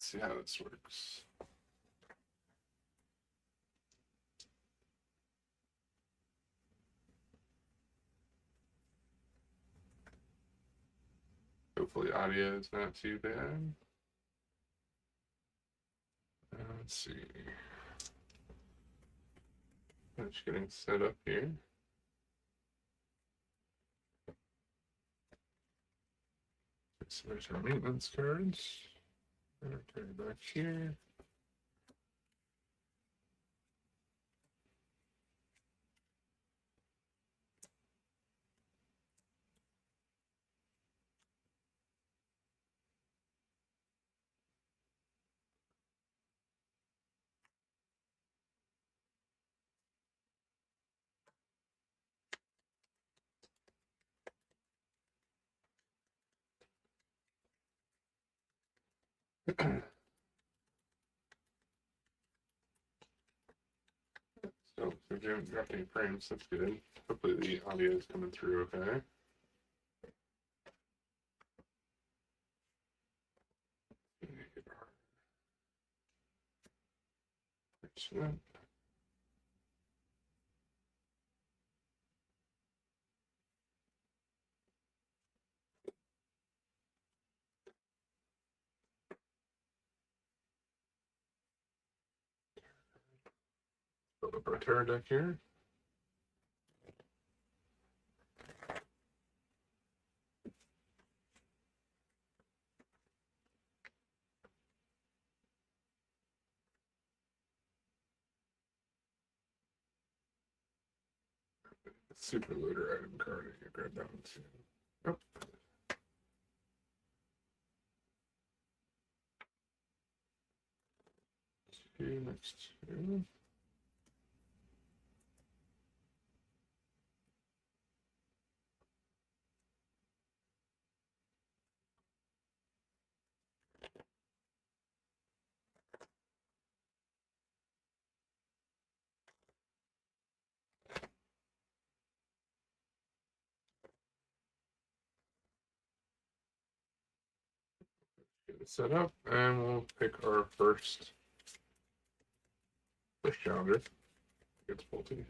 see how this works. Hopefully audio is not too bad. Let's see. I'm just getting set up here. So there's our maintenance cards. Okay, back here. So if you haven't dropped any frames, that's good. Hopefully the audio is coming through okay. Excellent. Build up our tarot deck here. Super loader item card. I can grab that one too. Oh. Next two. Get it set up, and we'll pick our first challenger. It's faulty.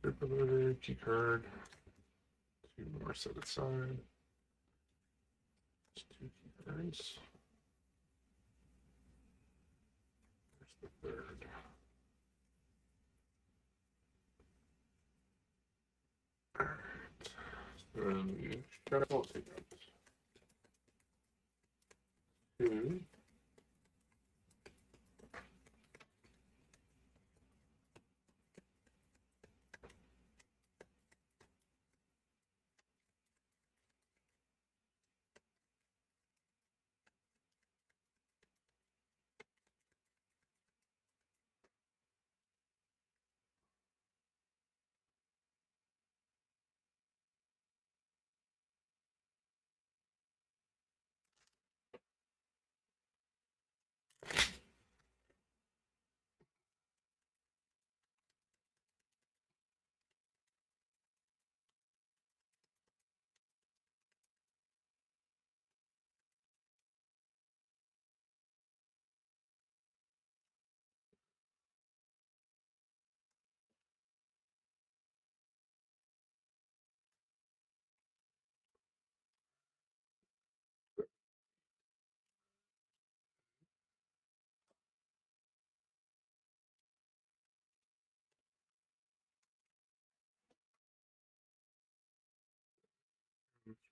Super loader, key card. Two more set aside. Just two key cards. There's the third. Alright. And we got a faulty. Two.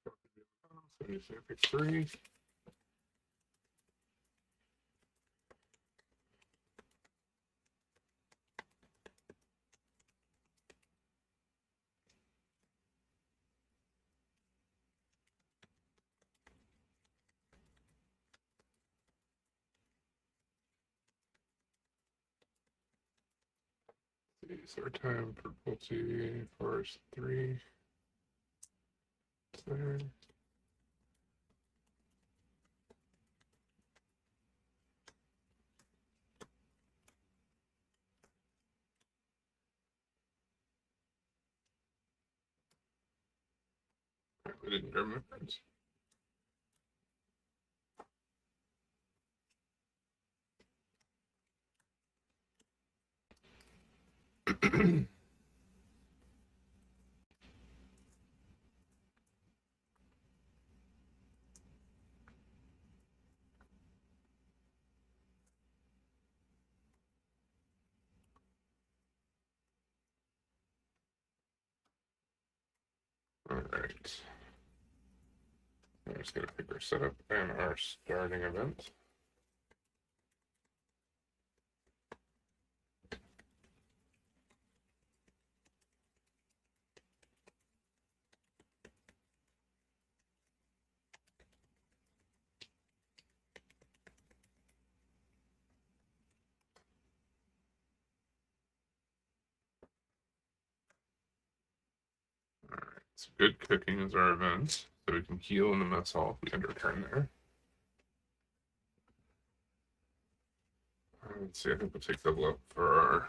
So I'm just gonna pick three. So our time for Pulte Forest 3. There. I didn't grab my friends. Alright. I'm just going to pick our setup and our starting event. Alright, so good cooking is our event, so we can heal in the mess hall if we end our turn there. Let's see, I think we'll take double up for our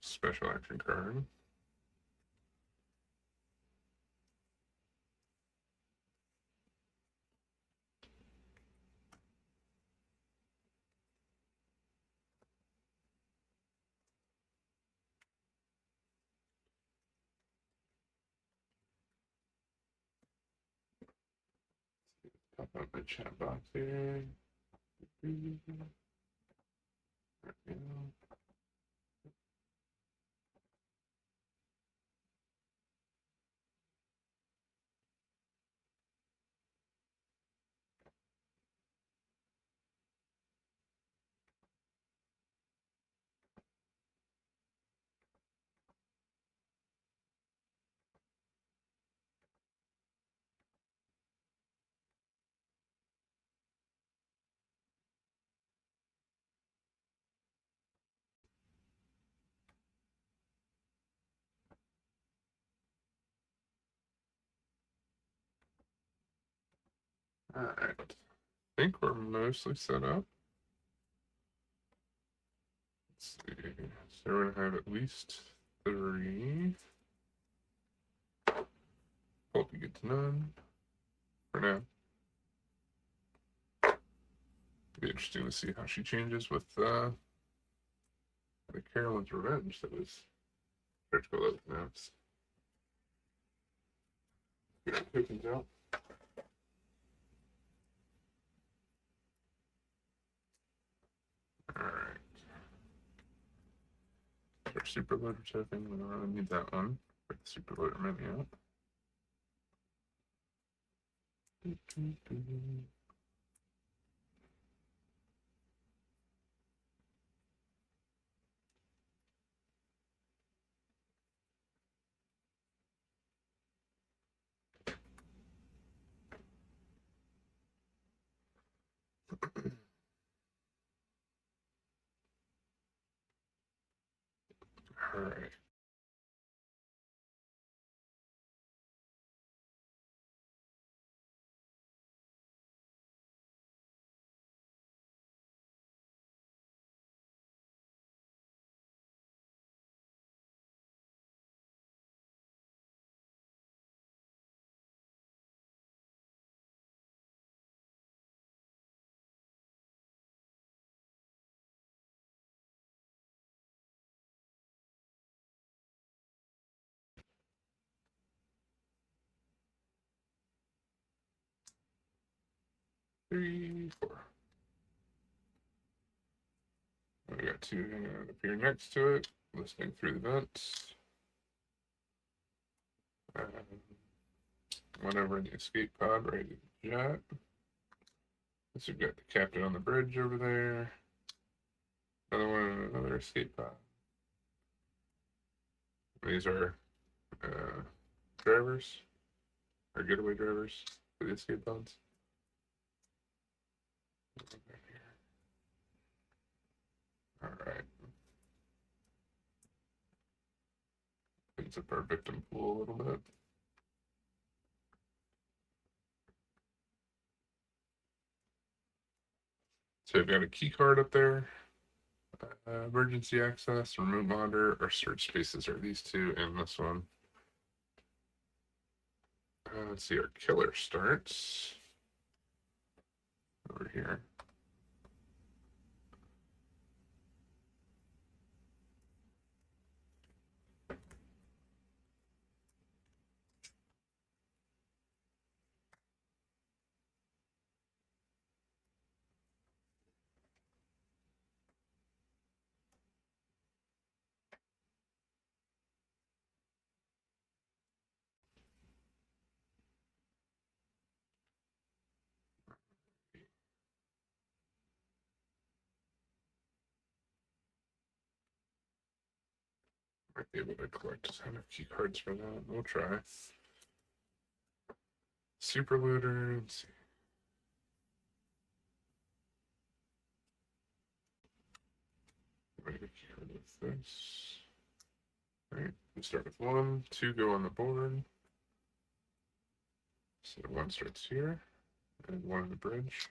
special action card. Pop up the chat box here. There we go. Alright. I think we're mostly set up. Let's see. So we're gonna have at least 3. Hope you get to none. For now. Be interesting to see how she changes with the Carolyn's Revenge that was critical of maps. Who can tell? Alright. Our super loader token, we don't really need that one. Put the super loader menu out. Alright. Three, 4. We got 2 hanging up here next to it, listening through the vents. One over in the escape pod, right at the jet. So we've got the captain on the bridge over there. Another one in another escape pod. These are drivers, or getaway drivers for the escape pods. Alright. Brings up our victim pool a little bit. So we've got a key card up there. Emergency access, remote monitor, or search spaces are these 2 and this one. Let's see, our killer starts over here. Might be able to collect a ton of key cards for that. We'll try. Super looter. Let's see. Make a key card with this. Alright, we start with 1, 2 go on the board. So 1 starts here, and 1 on the bridge.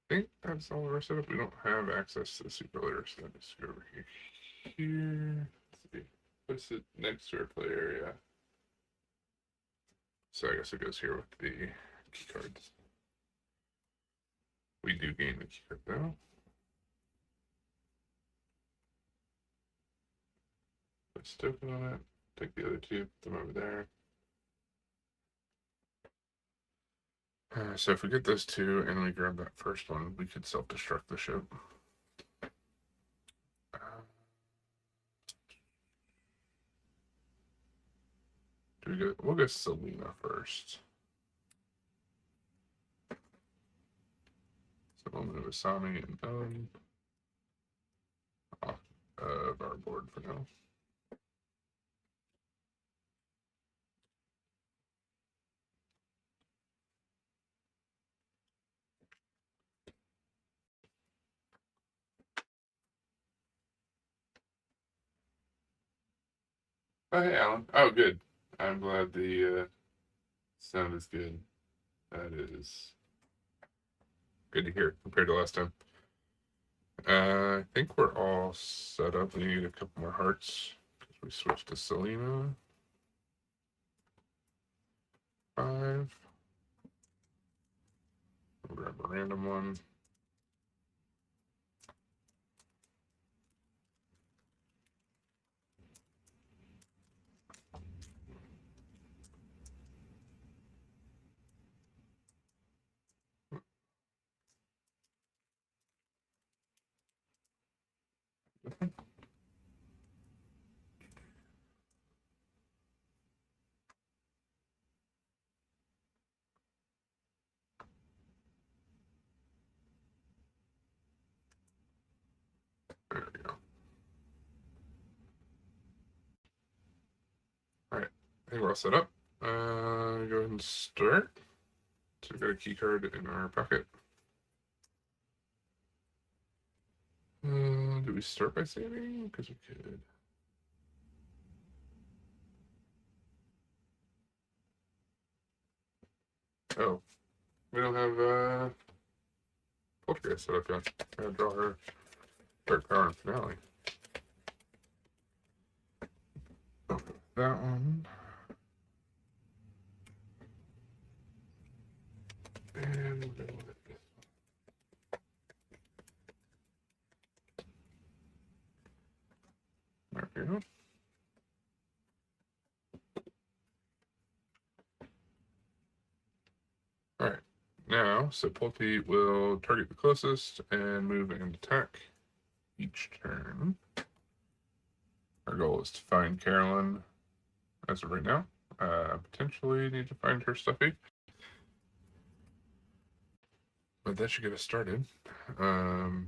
I think that's all our setup. We don't have access to the super looter, so let's go over here. Let's see. What's it next to our play area? So I guess it goes here with the key cards. We do gain the key card though. Put a token on it. Take the other 2, put them over there. So if we get those 2 and we grab that first one, we could self-destruct the ship. We'll go Selena first. So we'll move Asami and Ellen off of our board for now. Oh, hey, Alan. Oh, good. I'm glad the sound is good. That is good to hear compared to last time. I think we're all set up. We need a couple more hearts because we switched to Selena. 5. We'll grab a random one. There we go. All right, I think we're all set up. Go ahead and start. So we've got a key card in our pocket. Do we start by saving? Because we could. Oh, we don't have Poltergeist set up yet. Gotta draw her Dark Power and Finale. That one. And we'll go with this one. There we go. All right. Now, so Pulte will target the closest and move and attack each turn. Our goal is to find Carolyn as of right now. Potentially need to find her stuffy. But that should get us started. Our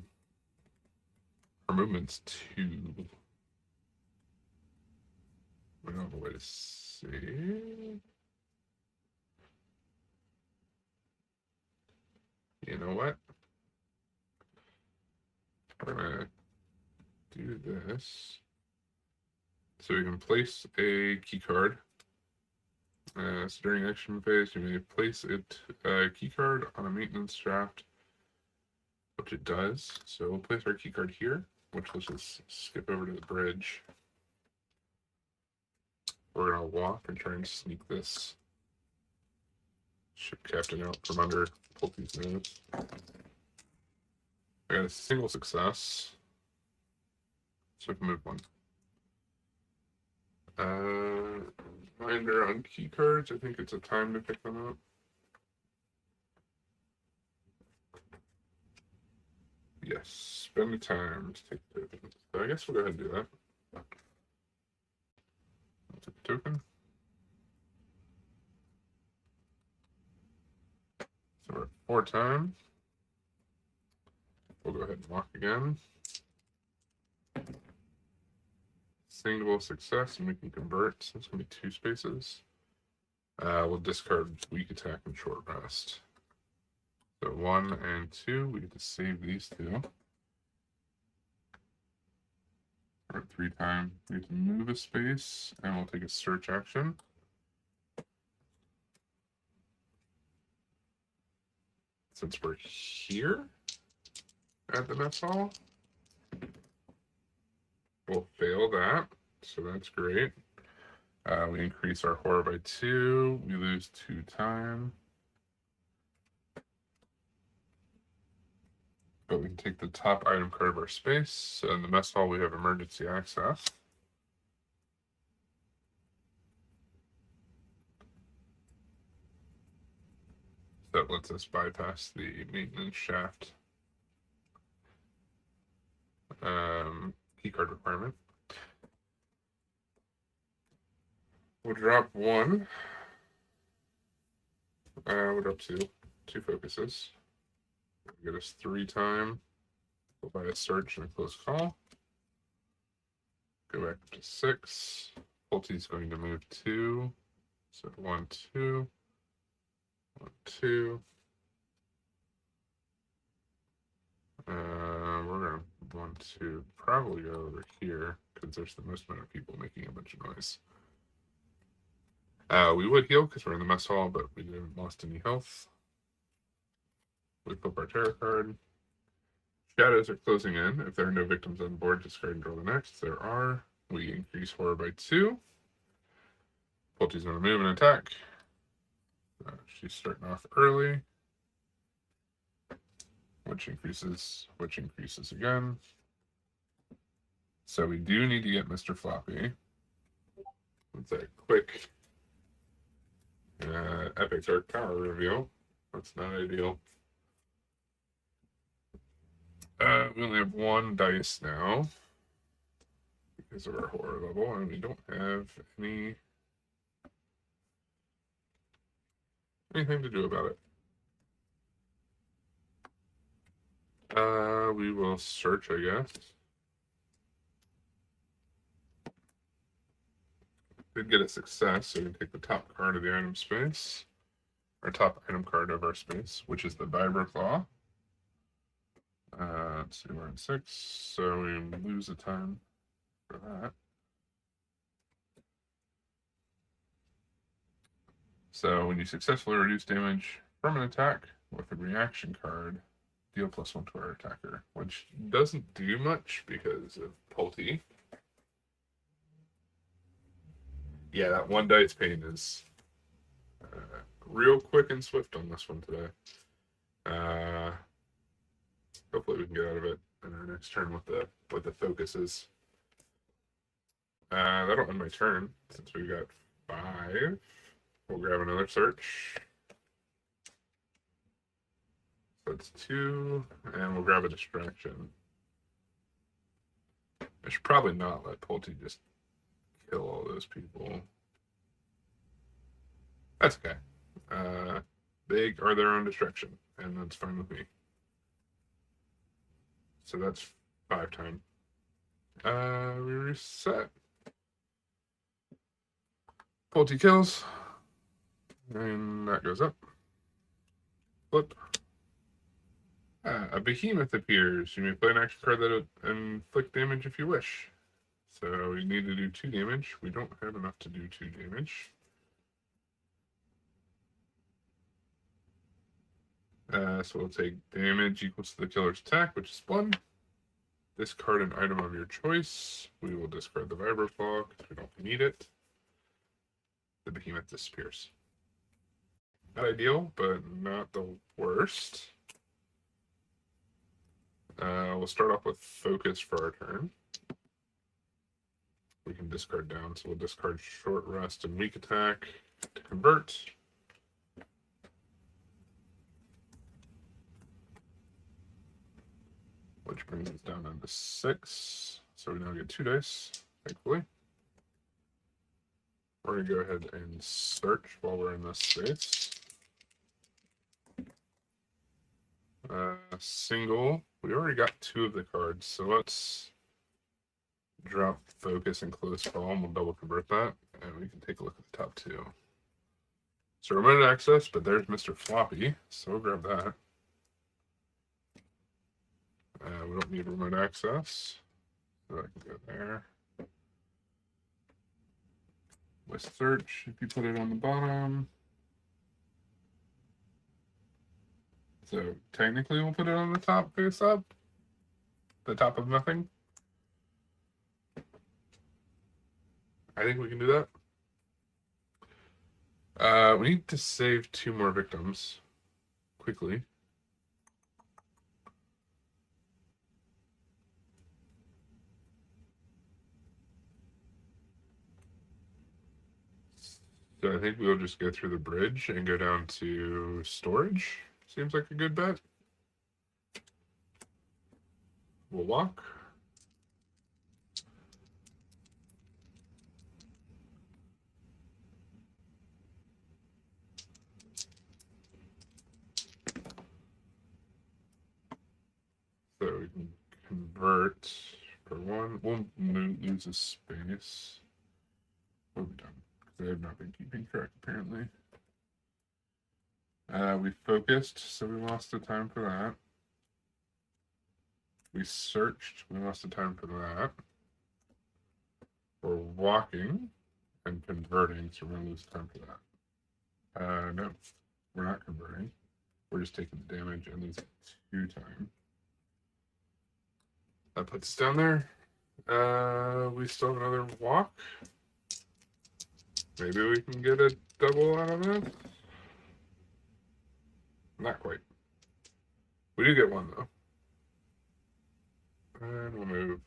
movement's 2. We don't have a way to see. You know what? We're gonna do this. So we can place a key card. So during action phase, you may place a key card on a maintenance shaft, which it does. So we'll place our key card here, which let's just skip over to the bridge. We're gonna walk and try and sneak this ship captain out from under Pulte's nose. I got a single success, so I can move 1. Reminder on key cards, I think it's a time to pick them up. Yes, spend the time to take the token. So I guess we'll go ahead and do that. I'll take the token. So we're at 4 times. We'll go ahead and walk again. Single success, and we can convert, so it's going to be 2 spaces. We'll discard weak attack and short rest. So 1 and 2, we get to save these 2. We're at 3 times. We get to move a space, and we'll take a search action. Since we're here at the mess hall, we'll fail that, so that's great. We increase our horror by 2. We lose 2 time. But we can take the top item card of our space. So in the mess hall, we have emergency access. That lets us bypass the maintenance shaft key card requirement. We'll drop 1. We'll drop 2. 2 focuses. Get us 3 time. We'll buy a search and a close call. Go back up to 6. Pulte's going to move 2. So 1, 2. 1, 2. We're going to want to probably go over here because there's the most amount of people making a bunch of noise. We would heal because we're in the mess hall, but we didn't lost any health. We flip our tarot card. Shadows are closing in. If there are no victims on board, discard and draw the next. There are. We increase horror by 2. Pulte's going to move and attack. She's starting off early. Which increases again. So we do need to get Mr. Floppy. That's a quick epic dark power reveal. That's not ideal. We only have 1 dice now because of our horror level, and we don't have anything to do about it. We will search, I guess. Did get a success, so we can take the top card of the item space, our top item card of our space, which is the Vibro Claw. Let's see, we're at 6, so we lose a time for that. So when you successfully reduce damage from an attack with a reaction card, deal +1 to our attacker, which doesn't do much because of Pulte. Yeah, that 1 dice pain is real quick and swift on this one today. Hopefully we can get out of it in our next turn with the focuses. That'll end my turn since we got 5. We'll grab another search. That's 2, and we'll grab a distraction. I should probably not let Pulte just kill all those people. That's okay. They are their own distraction, and that's fine with me. So that's 5 time. We reset. Pulte kills, and that goes up. Flip. A behemoth appears. You may play an action card that inflict damage if you wish. So we need to do 2 damage. We don't have enough to do 2 damage. So we'll take damage equals to the killer's attack, which is 1. Discard an item of your choice. We will discard the Vibro Claw because we don't need it. The behemoth disappears. Not ideal, but not the worst. We'll start off with focus for our turn. We can discard down, so we'll discard short rest and weak attack to convert. Which brings us down to 6. So we now get 2 dice, thankfully. We're going to go ahead and search while we're in this space. Single. We already got 2 of the cards, so let's drop focus and close call, and we'll double convert that, and we can take a look at the top 2. So remote access, but there's Mr. Floppy, so we'll grab that. We don't need remote access, so I can go there. With search, if you put it on the bottom. So technically we'll put it on the top face up. The top of nothing. I think we can do that. We need to save 2 more victims quickly. So I think we'll just go through the bridge and go down to storage. Seems like a good bet. We'll walk. So we can convert for 1. We'll lose a space. What have we done? Because I have not been keeping track, apparently. We focused, so we lost the time for that. We searched, we lost the time for that. We're walking and converting, so we're going to lose time for that. No, we're not converting. We're just taking the damage and losing 2 time. That puts us down there. We still have another walk. Maybe we can get a double out of this. Not quite. We do get 1 though. And we'll move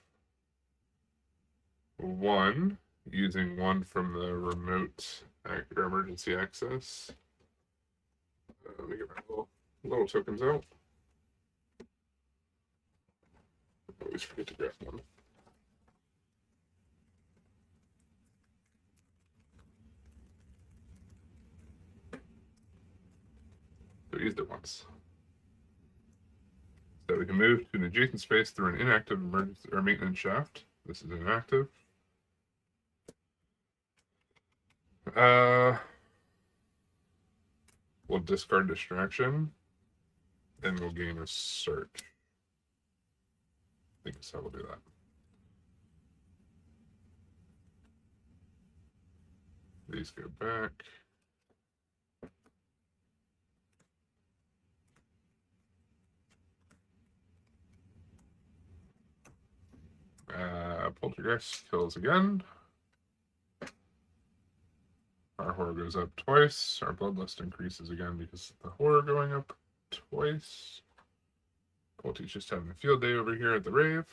1, using 1 from the remote or emergency access. Let me get my little tokens out. Always forget to grab 1. So we used it once. So we can move to an adjacent space through an inactive emergency or maintenance shaft. This is inactive. We'll discard distraction, and we'll gain a search. I think that's how we'll do that. These go back. Poltergeist kills again. Our horror goes up twice. Our bloodlust increases again because of the horror going up twice. Polte's just having a field day over here at the rave.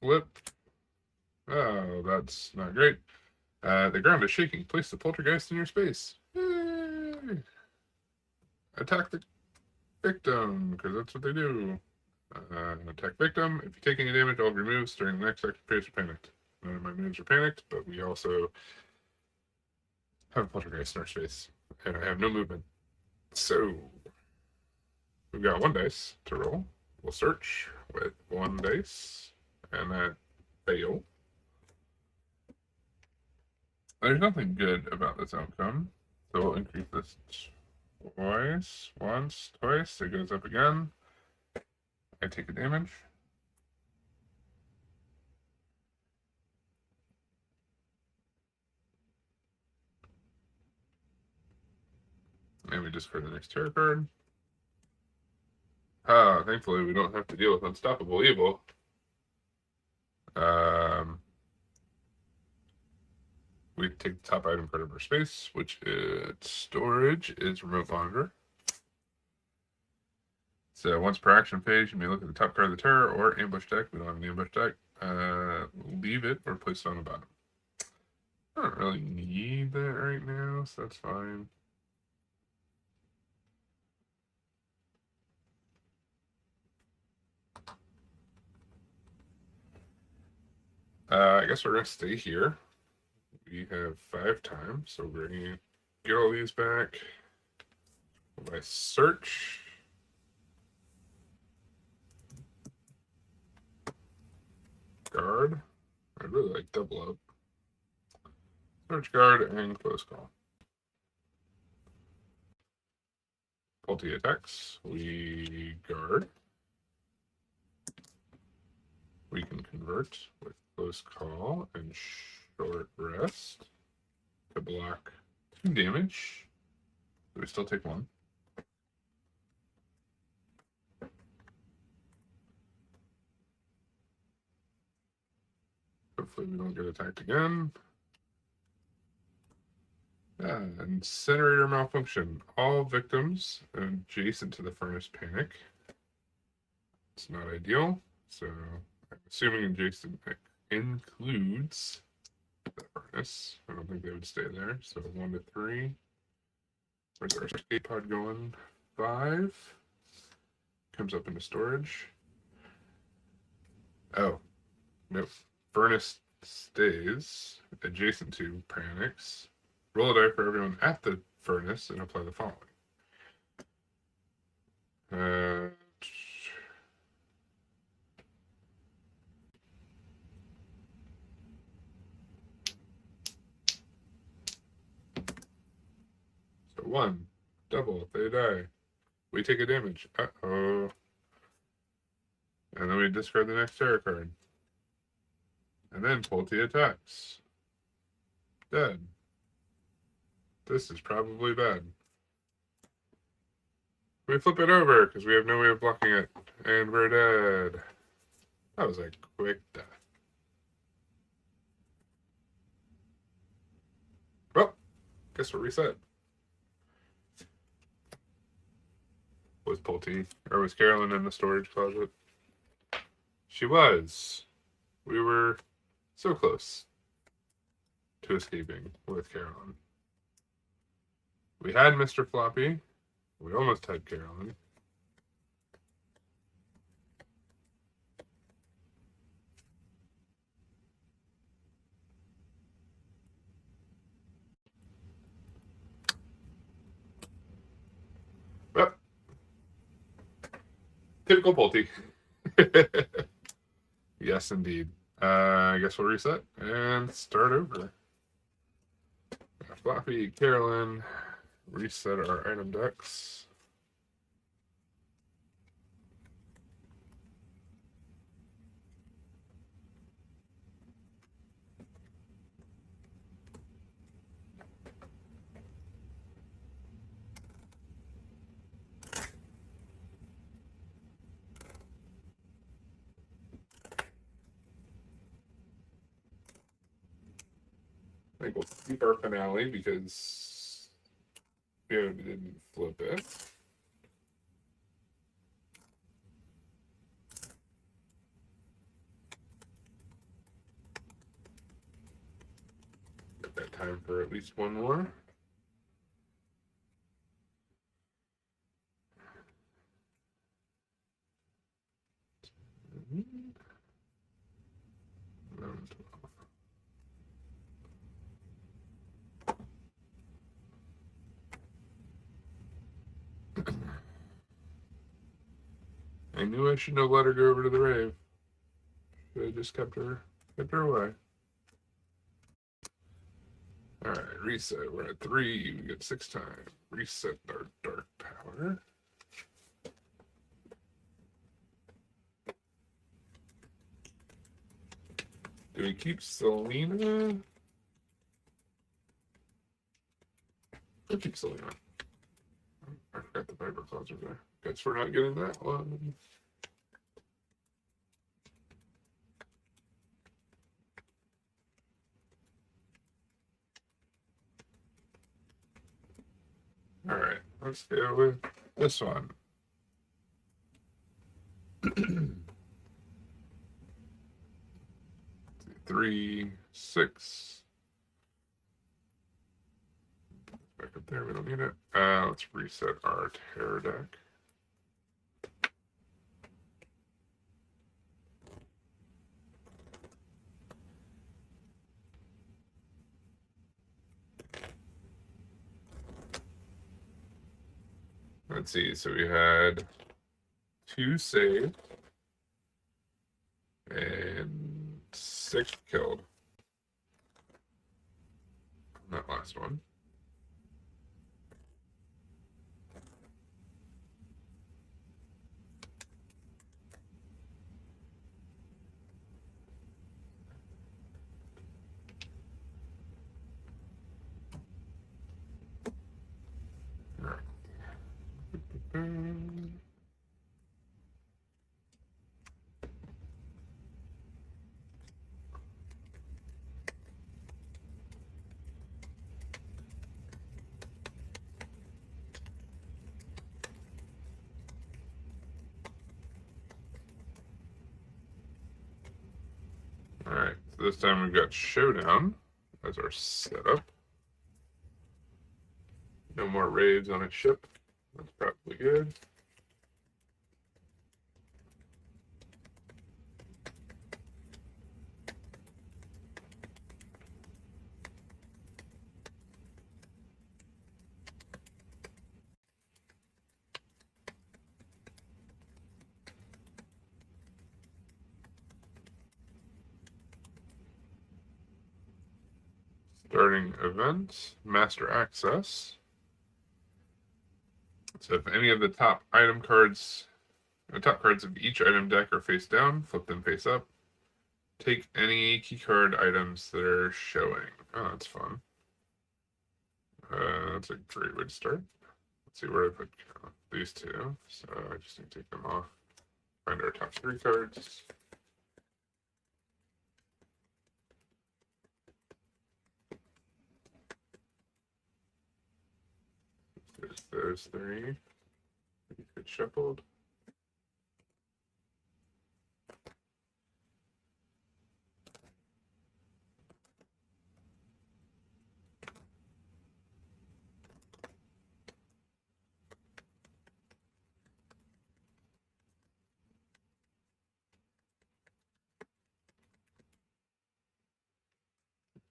Flip. Oh, that's not great. The ground is shaking. Place the poltergeist in your space. Yay! Attack the victim, because that's what they do. Attack victim. If you take any damage, all of your moves during the next active phase are panicked. None of my moves are panicked, but we also have a poltergeist in our space, and I have no movement. So we've got one dice to roll. We'll search with one dice, and that fail. There's nothing good about this outcome, so we'll increase this twice. Once, twice. It goes up again. I take a damage. And we discard the next tarot card. Thankfully, we don't have to deal with unstoppable evil. We take the top item card of our space, which is storage, is remote monitor. So once per action phase, you may look at the top card of the terror or ambush deck. We don't have an ambush deck. Leave it or place it on the bottom. I don't really need that right now, so that's fine. I guess we're going to stay here. We have 5 times, so we're going to get all these back by search. Guard. I really like double up. Search, guard, and close call. Multi attacks. We guard. We can convert with close call and short rest to block 2 damage. So we still take 1. Hopefully we don't get attacked again. Incinerator malfunction. All victims adjacent to the furnace panic. It's not ideal, so I'm assuming adjacent includes the furnace. I don't think they would stay there. So 1 to 3. Where's our escape pod going? 5. Comes up into storage. Oh, nope. Furnace stays adjacent to panics. Roll a die for everyone at the furnace and apply the following. So 1, double, they die. We take a damage. Uh-oh. And then we discard the next tarot card. And then Polty attacks. Dead. This is probably bad. We flip it over because we have no way of blocking it. And we're dead. That was a quick death. Well, guess we're reset. Was Polty, or was Carolyn in the storage closet? She was. We were so close to escaping with Carolyn. We had Mr. Floppy. We almost had Carolyn. Well, typical Polty. Yes, indeed. I guess we'll reset and start over. Floppy, Carolyn, reset our item decks. I think we'll keep our finale because we didn't flip it. Get that time for at least one more. 11, 12. I knew I shouldn't have let her go over to the rave. Should have just kept her away. Alright, reset. We're at 3. We get 6 times. Reset our dark power. Do we keep Selena? We'll keep Selena. I forgot the Viper Closet there. Guess we're not getting that one. Alright, let's go with this one. 3, 6. Back up there, we don't need it. Let's reset our terror deck. Let's see, so we had 2 saved and 6 killed on that last one. Alright, so this time we've got Showdown as our setup. No more raids on its ship. That's probably good. Starting event, master access. So if any of the top cards of each item deck are face down, flip them face up. Take any keycard items that are showing. Oh, that's fun. That's a great way to start. Let's see where I put these 2. So I just need to take them off. Find our top 3 cards. There's those 3. Get shuffled.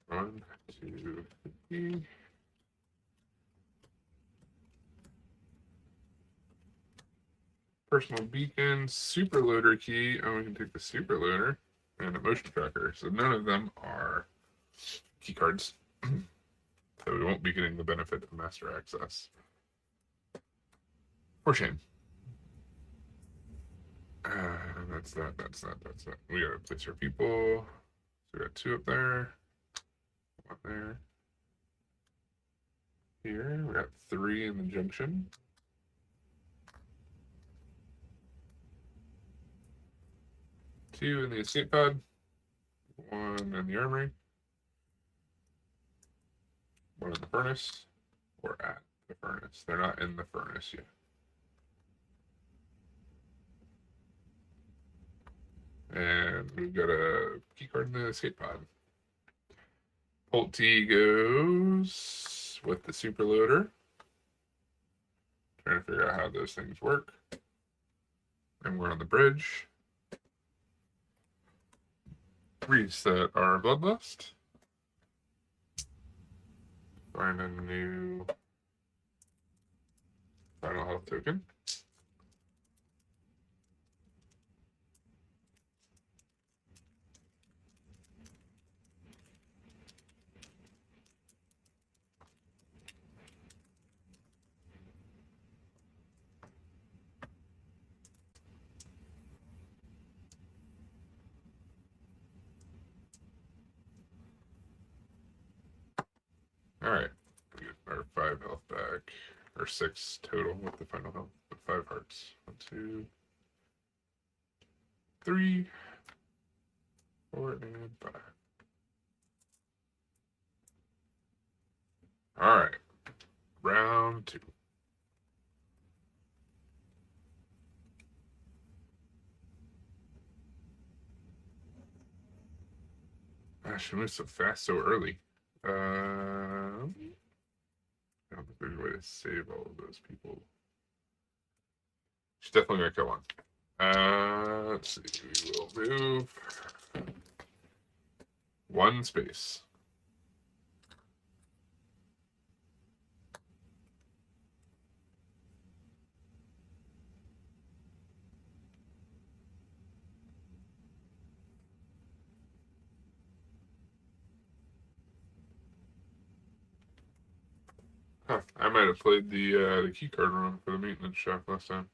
One, 2, 3. Personal beacon, super loader key. Oh, we can take the super loader and a motion tracker. So none of them are key cards. So we won't be getting the benefit of master access. For shame. That's that. We gotta place our people. So we got 2 up there. 1 there. Here, we got 3 in the junction. 2 in the escape pod. 1 in the armory. 1 in the furnace. Or at the furnace. They're not in the furnace yet. And we've got a keycard in the escape pod. Polt T goes with the super loader. Trying to figure out how those things work. And we're on the bridge. Reset our bloodlust. Find a new final health token. Alright. We get our 5 health back. Or 6 total with the final health. With 5 hearts. 1, 2, 3, 4, and 5. Alright. Round 2. Gosh, we moved so fast so early. I don't think there's a way to save all of those people. She's definitely gonna kill one. Let's see. We will move 1 space. Huh, I might have played the key card wrong for the maintenance shop last time.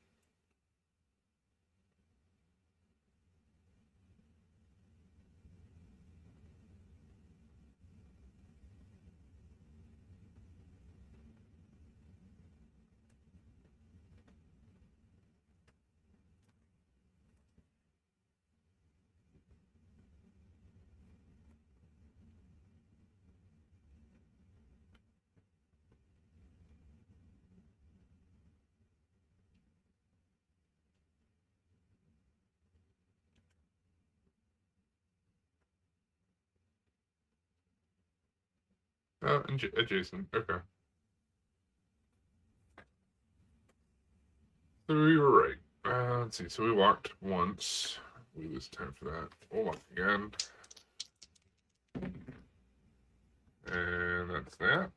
Oh, adjacent. Okay. So we were right. Let's see. So we walked once. We lose time for that. We'll walk again. And that's that.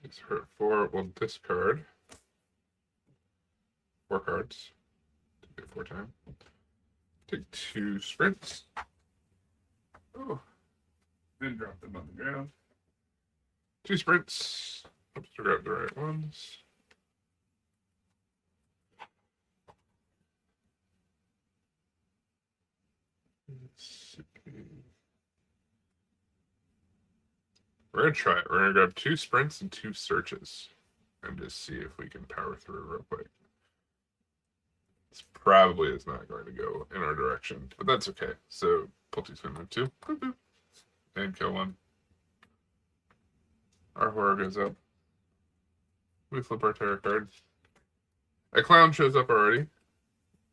It's hurt 4. We'll discard 4 cards to get 4 time. Take 2 sprints. Oh. Then drop them on the ground. 2 sprints. Oops, to grab the right ones. We're gonna try it. We're gonna grab 2 sprints and 2 searches and just see if we can power through real quick. This probably is not going to go in our direction, but that's okay. So Pulty's gonna move 2. And kill 1. Our horror goes up. We flip our tarot card. A clown shows up already.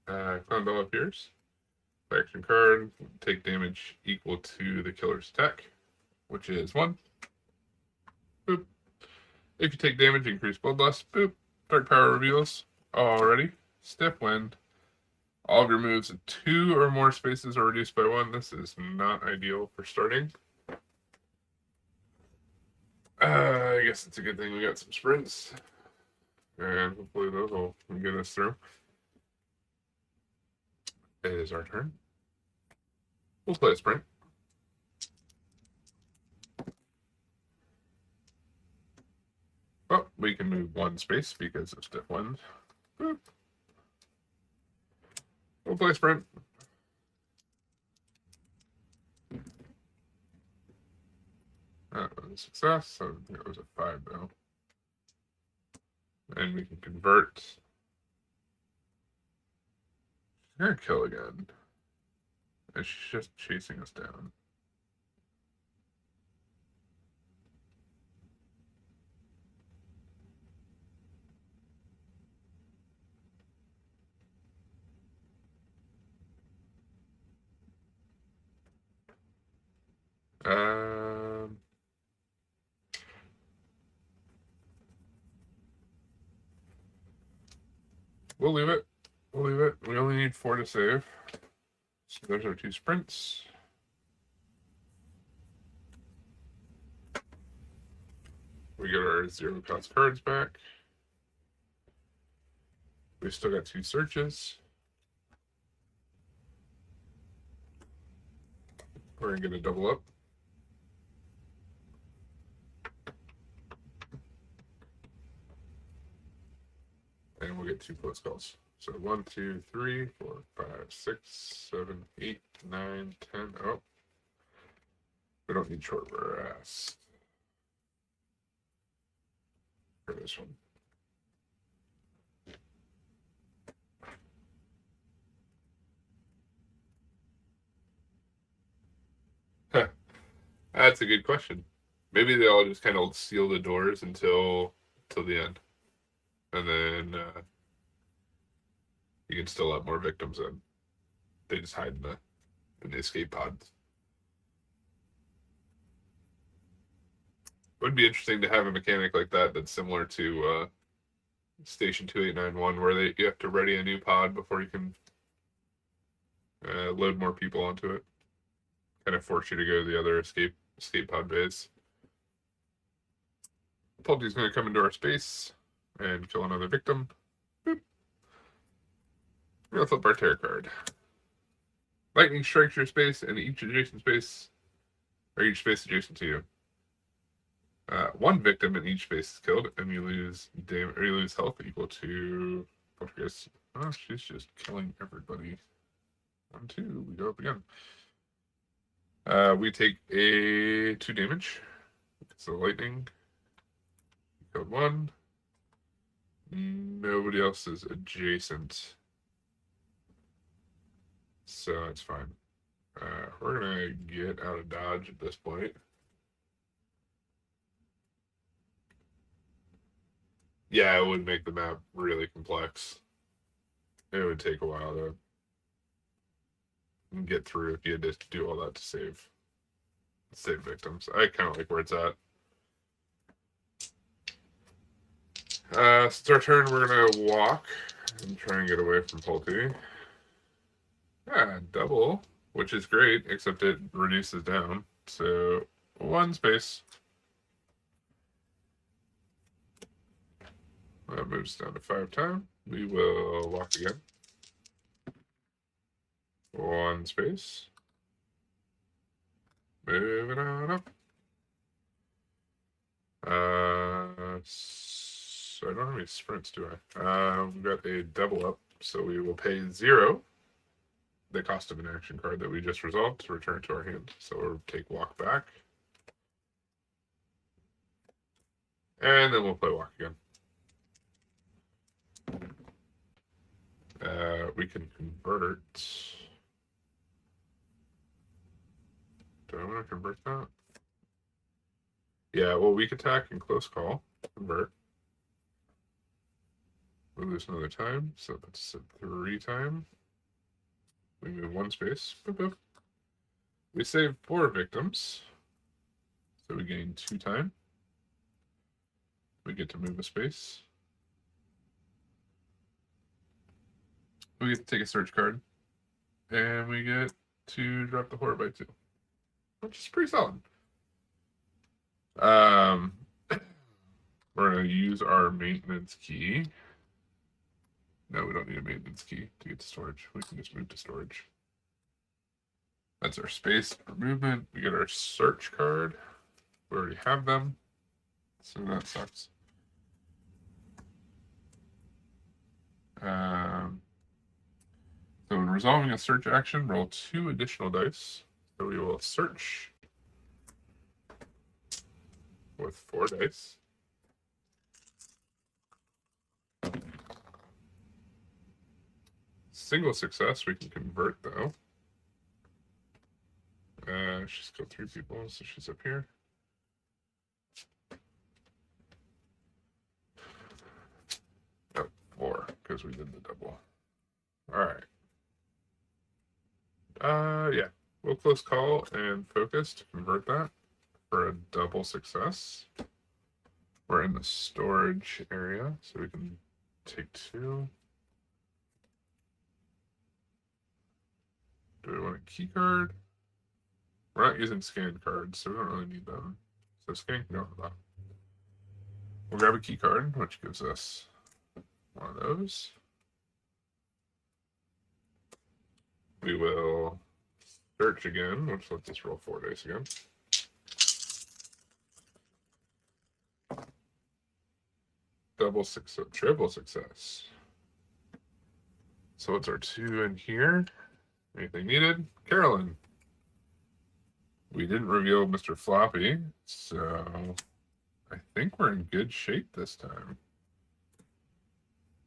Clown bell appears. Action card. Take damage equal to the killer's attack, which is 1. Boop. If you take damage, increase bloodlust. Boop. Dark power reveals. Already. Stiff wind. All of your moves at 2 or more spaces are reduced by 1. This is not ideal for starting. I guess it's a good thing we got some sprints. And hopefully those will get us through. It is our turn. We'll play a sprint. Oh, we can move 1 space because of stiff wind. Boop. We'll play sprint. That was a success. I think it was a 5 though. And we can convert. She's gonna kill again. And she's just chasing us down. Um, we'll leave it. We'll leave it. We only need 4 to save. So there's our 2 sprints. We get our 0 cost cards back. We still got 2 searches. We're going to get a double up. And we'll get 2 close calls. So 1, 2, 3, 4, 5, 6, 7, 8, 9, 10. Oh, we don't need short brass for this one. That's a good question. Maybe they all just kind of seal the doors until the end, and then you can still let more victims in. They just hide in the escape pods. It would be interesting to have a mechanic like that that's similar to Station 2891, where you have to ready a new pod before you can load more people onto it. Kind of force you to go to the other escape pod base. Polty's going to come into our space and kill another victim. Boop. We're going to flip our terror card. Lightning strikes your space and each adjacent space, or each space adjacent to you. 1 victim in each space is killed, and you lose damage, or you lose health equal to Poltergeist. Oh, she's just killing everybody. 1, 2, we go up again. We take a 2 damage. So lightning. Killed 1. Nobody else is adjacent. So it's fine. We're gonna get out of dodge at this point. Yeah, it would make the map really complex. It would take a while to get through if you had to do all that to save victims. I kind of like where it's at. It's our turn. We're gonna walk and try and get away from Pulte. Yeah, double, which is great, except it reduces down. So 1 space. That moves down to 5 time. We will walk again. 1 space. Moving on up. So I don't have any sprints, do I? We've got a double up, so we will pay 0, the cost of an action card that we just resolved, to return to our hand. So we'll take walk back. And then we'll play walk again. We can convert. Do I want to convert that? Yeah, well, weak attack and close call. Convert. We lose another time, so that's a 3 time. We move 1 space. Boop, boop. We save 4 victims, so we gain 2 time. We get to move a space. We get to take a search card, and we get to drop the horror by 2, which is pretty solid. We're going to use our maintenance key. No, we don't need a maintenance key to get to storage. We can just move to storage. That's our space for movement. We get our search card. We already have them, so that sucks. So when resolving a search action, roll 2 additional dice. So we will search with 4 dice. Single success, we can convert though. She's killed 3 people, so she's up here. Oh, 4, because we did the double. Alright. Yeah. We'll close call and focus to convert that for a double success. We're in the storage area, so we can take 2. Do we want a key card? We're not using scan cards, so we don't really need them. So scan can go on the bottom. We'll grab a key card, which gives us one of those. We will search again, which lets us roll 4 dice again. Double success, triple success. So what's our 2 in here? Anything needed? Carolyn. We didn't reveal Mr. Floppy, so I think we're in good shape this time.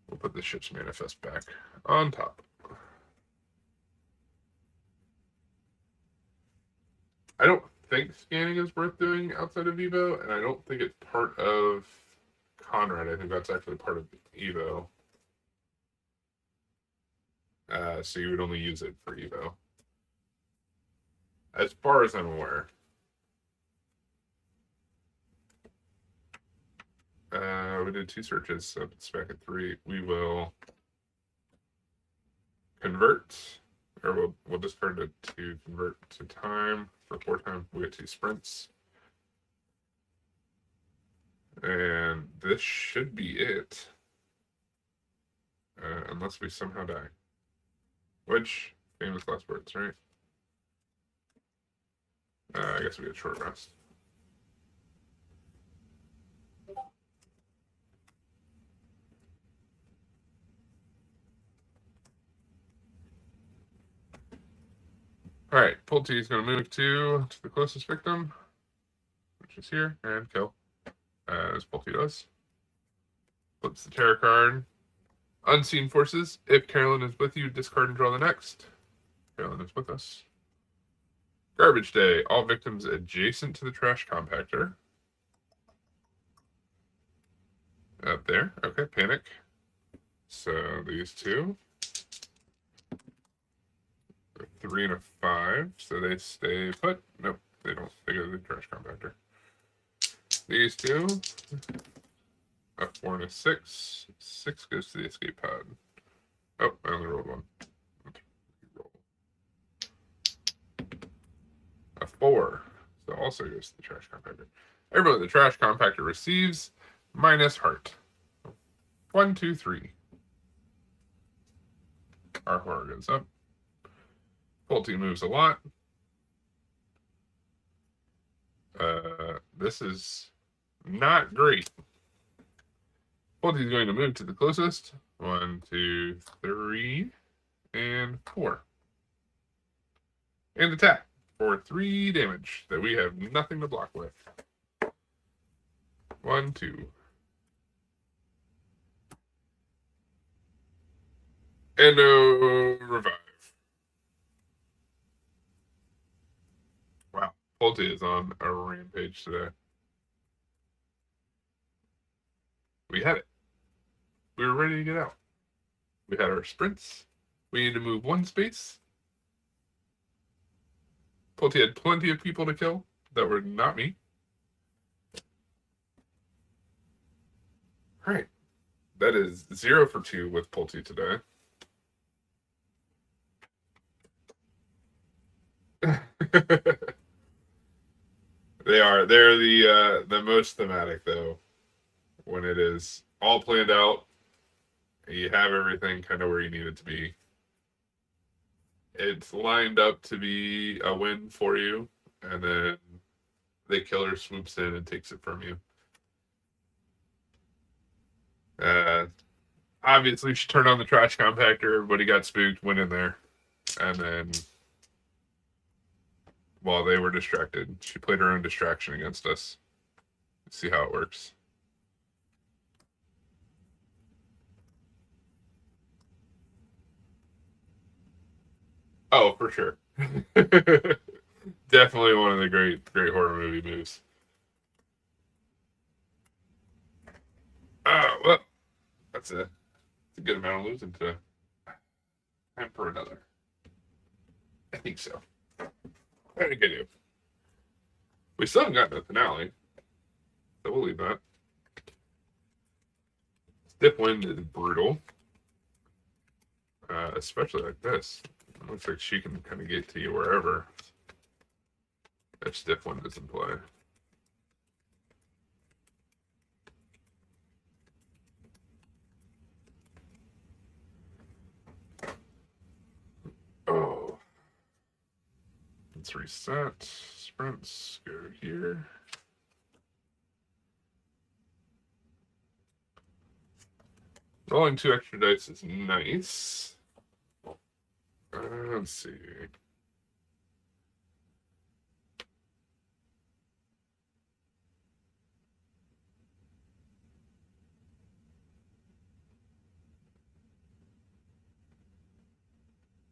We'll put the ship's manifest back on top. I don't think scanning is worth doing outside of Evo, and I don't think it's part of Konrad. I think that's actually part of Evo. So you would only use it for Evo. As far as I'm aware. We did 2 searches, so it's back at 3. We will convert, or we'll discard it to convert to time for 4 times. We get 2 sprints. And this should be it. Unless we somehow die. Which, famous last words, right? I guess we get short rest. All right, Pulte is going to move to the closest victim, which is here, and kill, as Pulte does. Flips the terror card. Unseen forces. If Carolyn is with you, discard and draw the next. Carolyn is with us. Garbage day. All victims adjacent to the trash compactor. Up there. Okay, panic. So these 2. A 3 and a 5. So they stay put. Nope, they don't. They go to the trash compactor. These 2. A 4 and a 6. 6 goes to the escape pod. Oh, I only rolled 1. A 4. So also goes to the trash compactor. Everybody the trash compactor receives minus heart. 1, 2, 3. Our horror goes up. Pulte moves a lot. This is not great. Pulte is going to move to the closest. 1, 2, 3, and 4. And attack for 3 damage that we have nothing to block with. 1, 2. And no revive. Wow, Pulte is on a rampage today. We had it. We were ready to get out. We had our sprints. We need to move 1 space. Pulte had plenty of people to kill that were not me. All right. That is 0 for 2 with Pulte today. They're the most thematic though. When it is all planned out, you have everything kind of where you need it to be. It's lined up to be a win for you, and then the killer swoops in and takes it from you. Obviously, she turned on the trash compactor. Everybody got spooked, went in there, and then while they were distracted, she played her own distraction against us. Let's see how it works. Oh, for sure. Definitely one of the great horror movie moves. Well, that's a good amount of losing today. Time for another. I think so. I think I do. We still haven't gotten the finale, so we'll leave that. Stiff wind is brutal, especially like this. Looks like she can kind of get to you wherever. That stiff one doesn't play. Oh. Let's reset. Sprints, go here. Rolling 2 extra dice is nice. Let's see.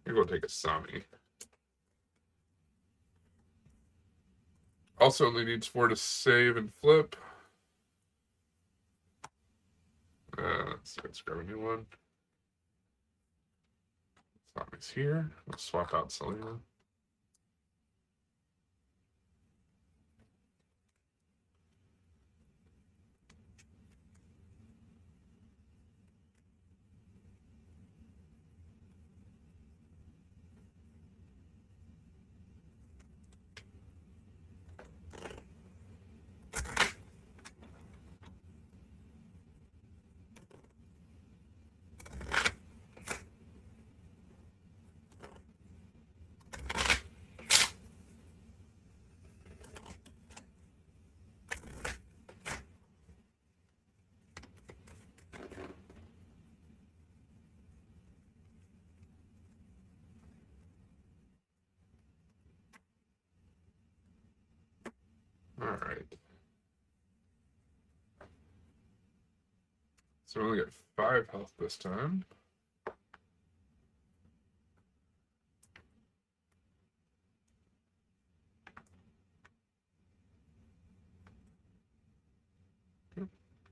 Maybe we'll take a Sami. Also only needs 4 to save and flip. Let's grab a new one. Sami's here. Let's swap out Selena. All right. So we only get 5 health this time.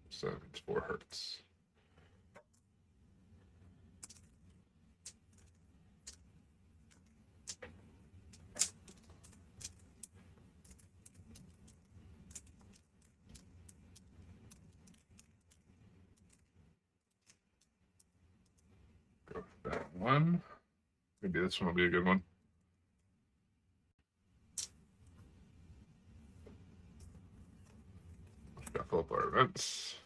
So it's 4 hurts. Go for that one. Maybe this one will be a good one. Shuffle up our events.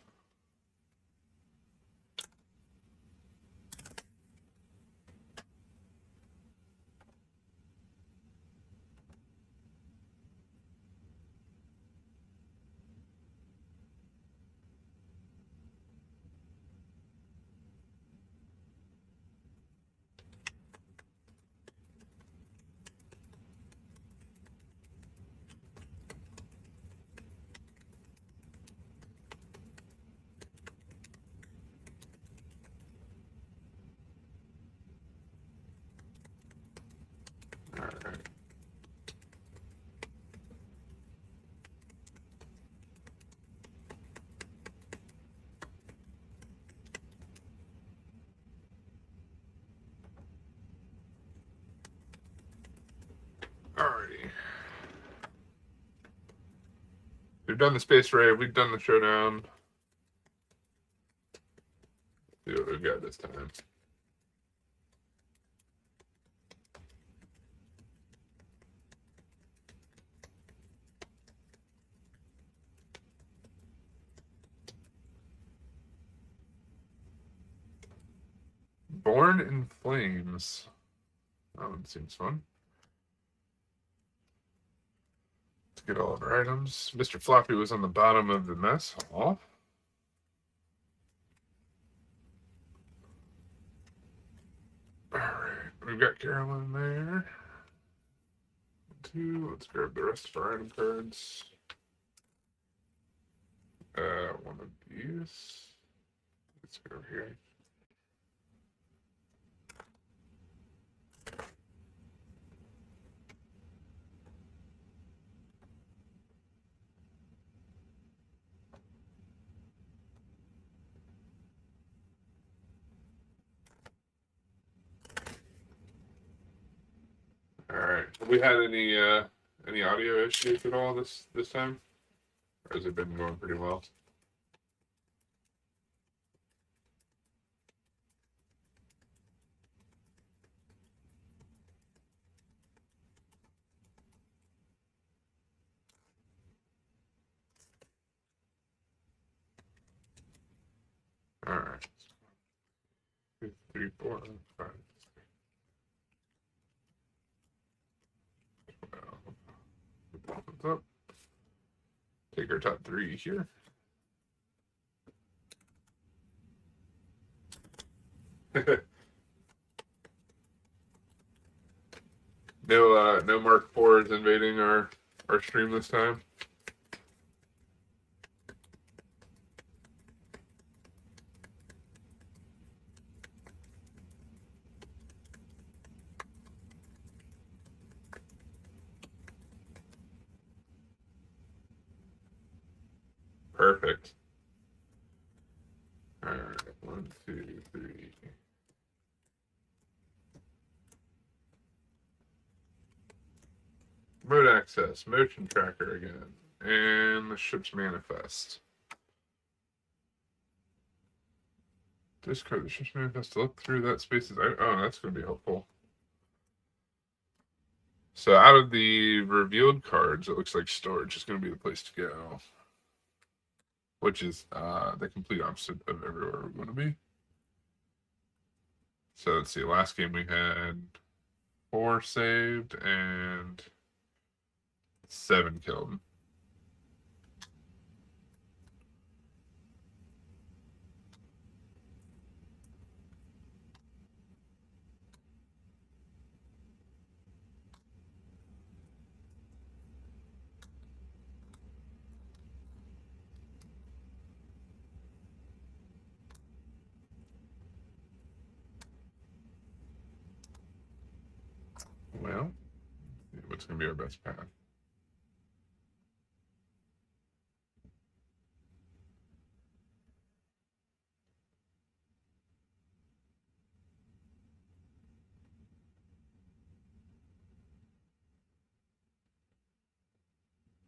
All right. Alrighty. We've done the space ray. We've done the showdown. See what we've got this time. Born in Flames. That one seems fun. Let's get all of our items. Mr. Floppy was on the bottom of the mess hall. Alright, we've got Carolyn there. 2. Let's grab the rest of our item cards. One of these. Let's go here. All right. Have we had any audio issues at all this time, or has it been going pretty well? Alright. 2, 3, 4, 5, 12. What's up? Take our top 3 here. No Mark IVs invading our stream this time. Perfect. All right, 1, 2, 3. Mode access, motion tracker again, and the ship's manifest. Discard the ship's manifest to look through that spaces. Oh, that's going to be helpful. So out of the revealed cards, it looks like storage is going to be the place to go, which is the complete opposite of everywhere we want to be. So let's see. Last game we had 4 saved and 7 killed. Well, what's going to be our best path?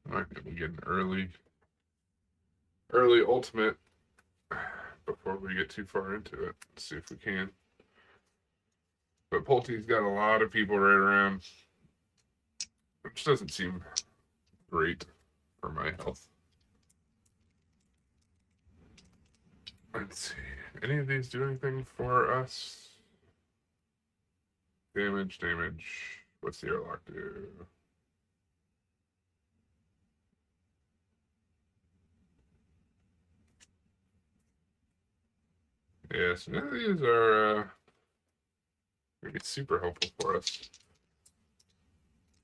Might be able to get an early ultimate before we get too far into it. Let's see if we can. But Pulte's got a lot of people right around, which doesn't seem great for my health. Let's see. Any of these do anything for us? Damage. What's the airlock do? Yes, none of these are really super helpful for us.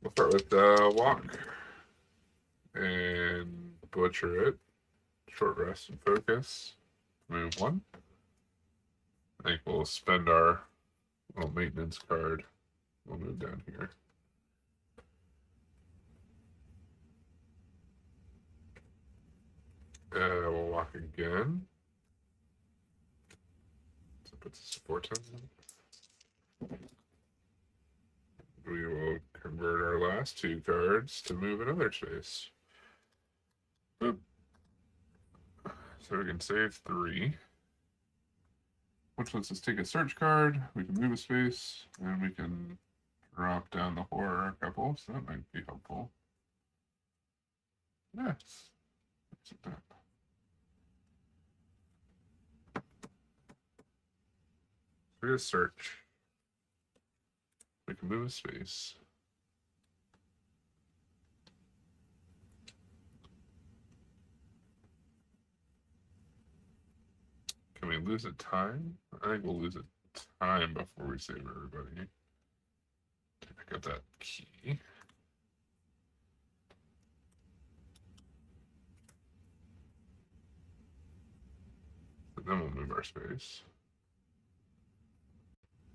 We'll start with walk and butcher it. Short rest and focus. Move 1. I think we'll spend our little maintenance card. We'll move down here. We'll walk again. So put the support on. We will convert our last 2 cards to move another space. Boop. So we can save 3. Which lets us take a search card, we can move a space, and we can drop down the horror a couple, so that might be helpful. Yes. We're going to search. We can move a space. Can we lose a time? I think we'll lose a time before we save everybody. Pick up that key. But then we'll move our space.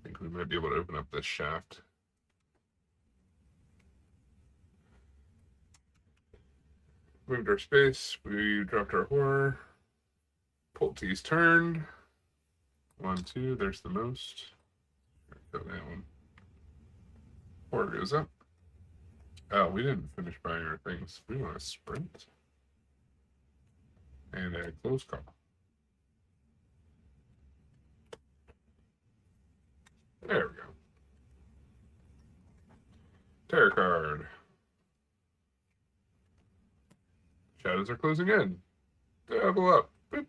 I think we might be able to open up this shaft. Moved our space. We dropped our horror. Pulte's turn. 1, 2. There's the most. Kill that one. Horror goes up. Oh, we didn't finish buying our things. We want to sprint. And a close call. There we go. Terror card. Shadows are closing in. Double up. Boop.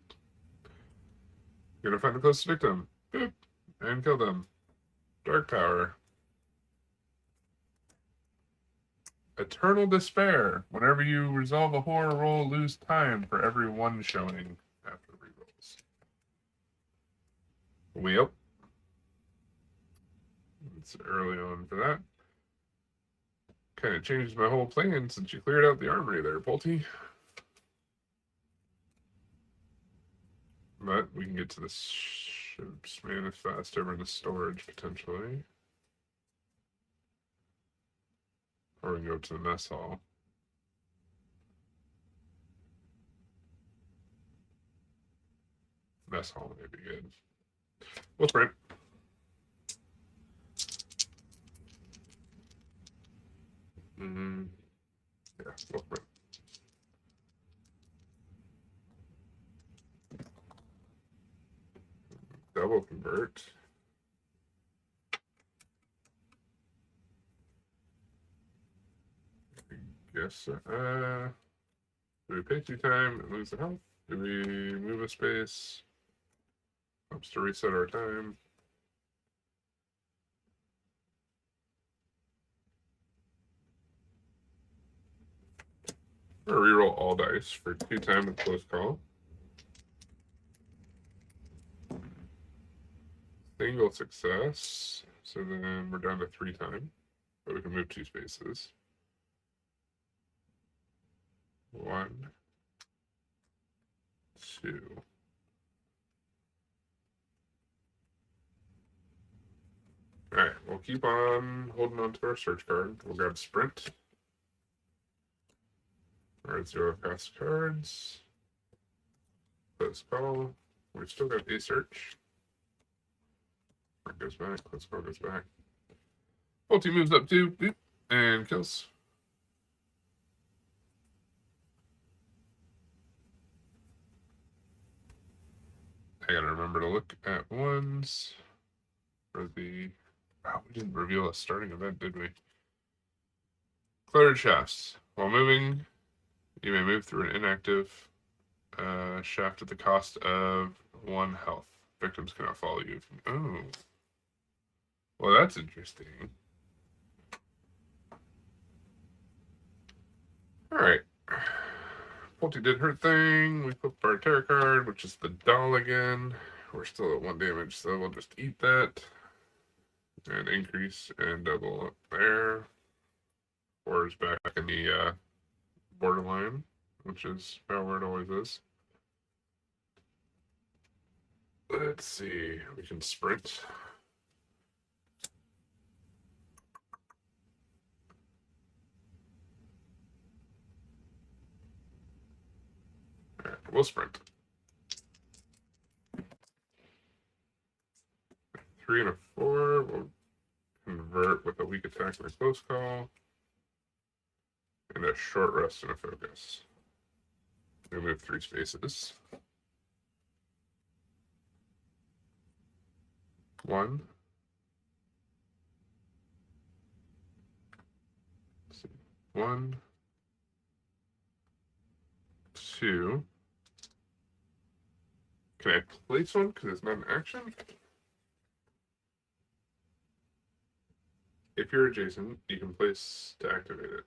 Gonna find the closest victim. Boop. And kill them. Dark power. Eternal despair. Whenever you resolve a horror roll, lose time for every one showing after rerolls. Well, it's early on for that. Kind of changed my whole plan since you cleared out the armory there, Polty. But we can get to the ship's manifest over in the storage, potentially. Or we can go to the mess hall. Mess hall may be good. We'll sprint. Yeah, we'll sprint. Double convert. Yes. Do we pay 2 time and lose the health? Do we move a space? Helps to reset our time. Or reroll all dice for 2 time with close call. Single success. So then we're down to 3 time. But we can move 2 spaces. 1, 2. Alright, we'll keep on holding on to our search card. We'll grab sprint. Alright, 0 cost cards. Close call. We still got a search. Sprint goes back. Close call goes back. Ulti moves up 2. Boop, and kills. I gotta remember to look at ones for the. Oh, we didn't reveal a starting event, did we? Cluttered shafts. While moving, you may move through an inactive shaft at the cost of 1 health. Victims cannot follow you. Oh. Well, that's interesting. Alright. Polty did her thing. We put our tarot card, which is the doll again. We're still at 1 damage, so we'll just eat that. And increase and double up there. 4 is back in the borderline, which is about where it always is. Let's see. We can sprint. All right, we'll sprint. 3 and a 4. We'll convert with a weak attack and a close call. And a short rest and a focus. We move 3 spaces. 1. 1. 2. Can I place one because it's not an action? If you're adjacent, you can place to activate it.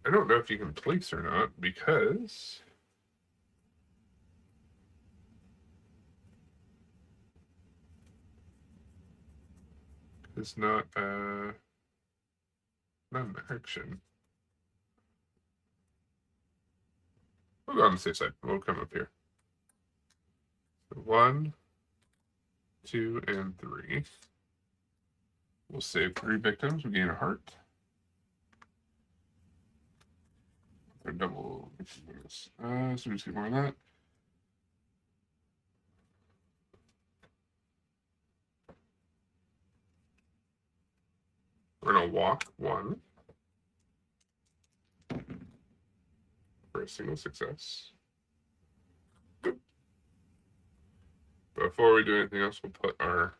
I don't know if you can place or not because it's not an action. We'll go on the safe side. We'll come up here. 1, 2, and 3. We'll save 3 victims. We gain a heart. Or double. So we just get more of that. We're gonna walk 1 for a single success. Before we do anything else, we'll put our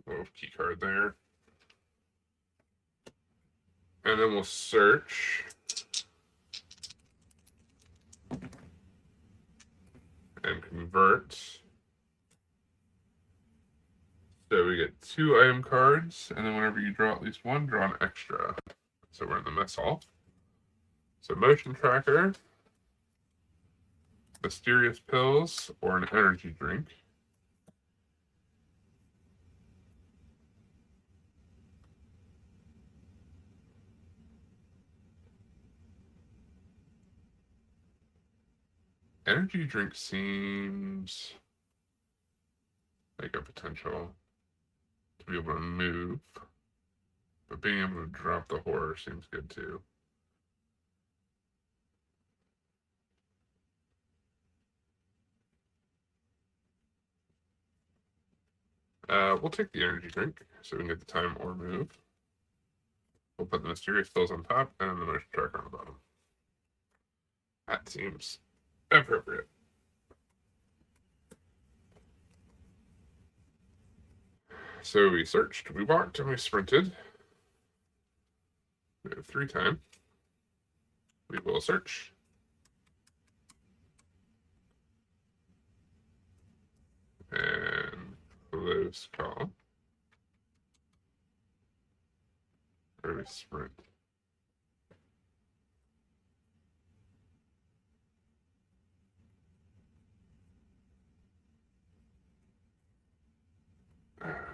little key card there. And then we'll search. And convert. So we get 2 item cards, and then whenever you draw at least one, draw an extra. So we're in the mess hall. So motion tracker, mysterious pills, or an energy drink. Energy drink seems like a potential to be able to move, but being able to drop the horror seems good too. We'll take the energy drink so we can get the time or move. We'll put the mysterious pills on top and the motion tracker on the bottom. That seems appropriate. So we searched, we walked, and we sprinted. We have 3 time. We will search. And close call. Or we sprint.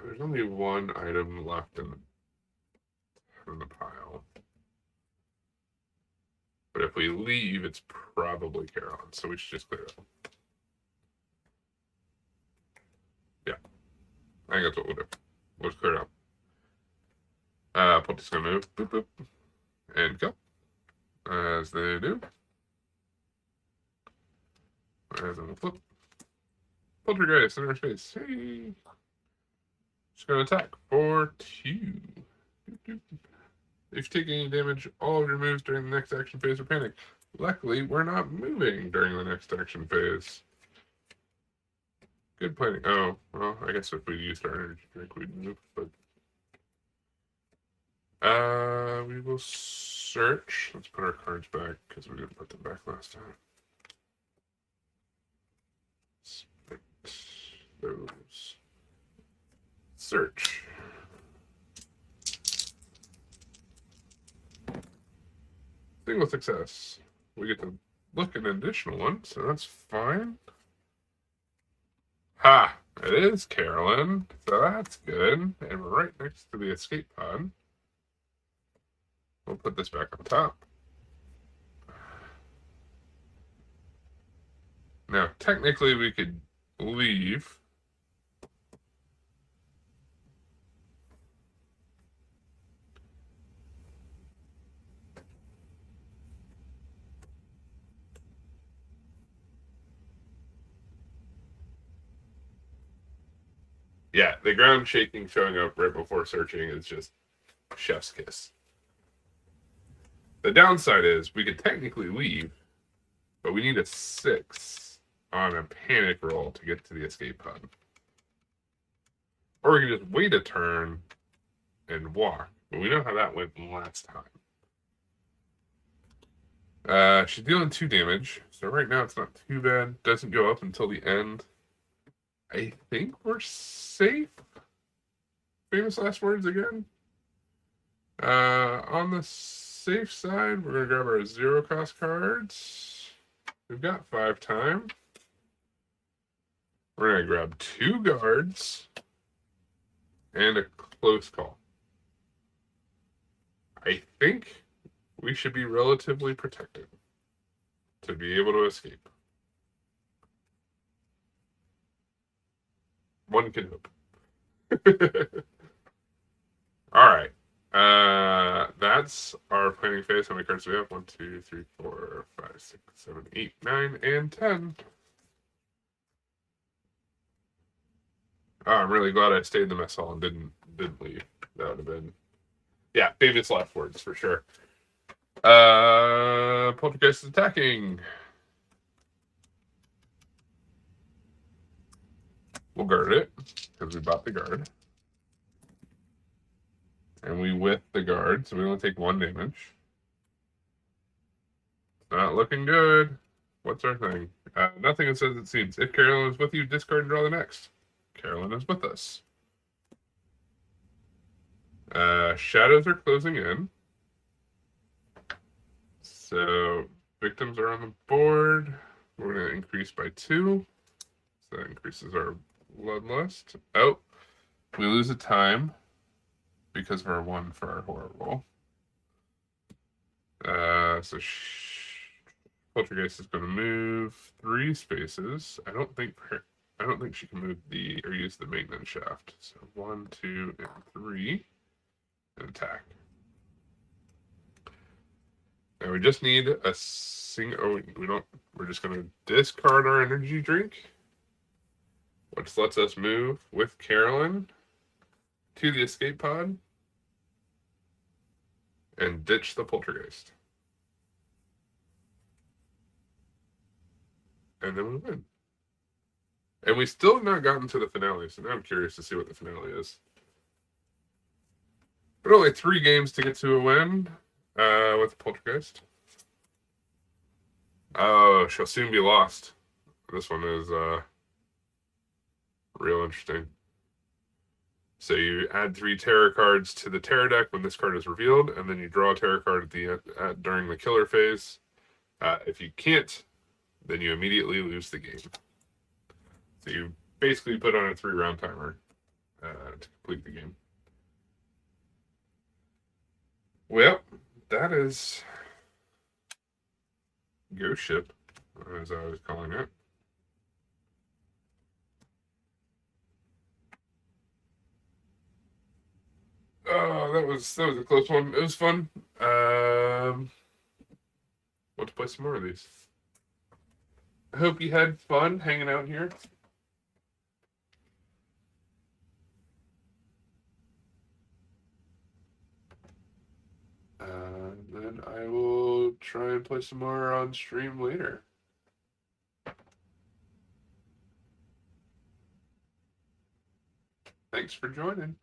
There's only 1 item left in the pile. But if we leave, it's probably Carolyn, so we should just clear it. Yeah. I think that's what we'll do. We'll just clear it up. Put this gonna move. Boop, boop. And go. As they do. As in the flip. Poltergeist in our space. Hey. Just gonna attack for 2. If you take any damage, all of your moves during the next action phase are panic. Luckily, we're not moving during the next action phase. Good planning. Oh, well, I guess if we used our energy drink, we'd move, but... we will search. Let's put our cards back, because we didn't put them back last time. Split those. Search. Single success. We get to look at an additional one, so that's fine. Ha! It is Carolyn, so that's good. And we're right next to the escape pod. We'll put this back on top. Now, technically, we could leave. Yeah, the ground shaking showing up right before searching is just chef's kiss. The downside is we could technically leave, but we need a 6 on a panic roll to get to the escape pod. Or we can just wait a turn and walk. But we know how that went last time. She's dealing 2 damage, so right now it's not too bad. Doesn't go up until the end. I think we're safe. Famous last words again. On the safe side, we're going to grab our 0 cost cards. We've got 5 time. We're going to grab 2 guards and a close call. I think we should be relatively protected to be able to escape. One can hope. All right. That's our planning phase. How many cards do we have? 1, 2, 3, 4, 5, 6, 7, 8, 9, and 10. Oh, I'm really glad I stayed in the mess hall and didn't leave. That would have been, yeah, famous last words for sure. Poltergeist is attacking. We'll guard it because we bought the guard. And we with the guard, so we only take 1 damage. Not looking good. What's our thing? Nothing it says it seems. If Carolyn is with you, discard and draw the next. Carolyn is with us. Shadows are closing in. So victims are on the board. We're going to increase by 2. So that increases our bloodlust. Oh, we lose a time because of our 1 for our horror roll. So Poltergeist is going to move 3 spaces. I don't think she can move or use the maintenance shaft. So 1, 2, and 3, and attack. And we just need a single. Oh, we don't. We're just going to discard our energy drink, which lets us move with Carolyn to the escape pod and ditch the Poltergeist. And then we win. And we still have not gotten to the finale, so now I'm curious to see what the finale is. But only 3 games to get to a win with the Poltergeist. Oh, she'll soon be lost. This one is real interesting. So you add 3 terror cards to the terror deck when this card is revealed, and then you draw a terror card during the killer phase. If you can't, then you immediately lose the game. So you basically put on a 3-round timer to complete the game. Well, that is Ghost Ship, as I was calling it. Oh, that was a close one. It was fun. Want to play some more of these. I hope you had fun hanging out here. Then I will try and play some more on stream later. Thanks for joining.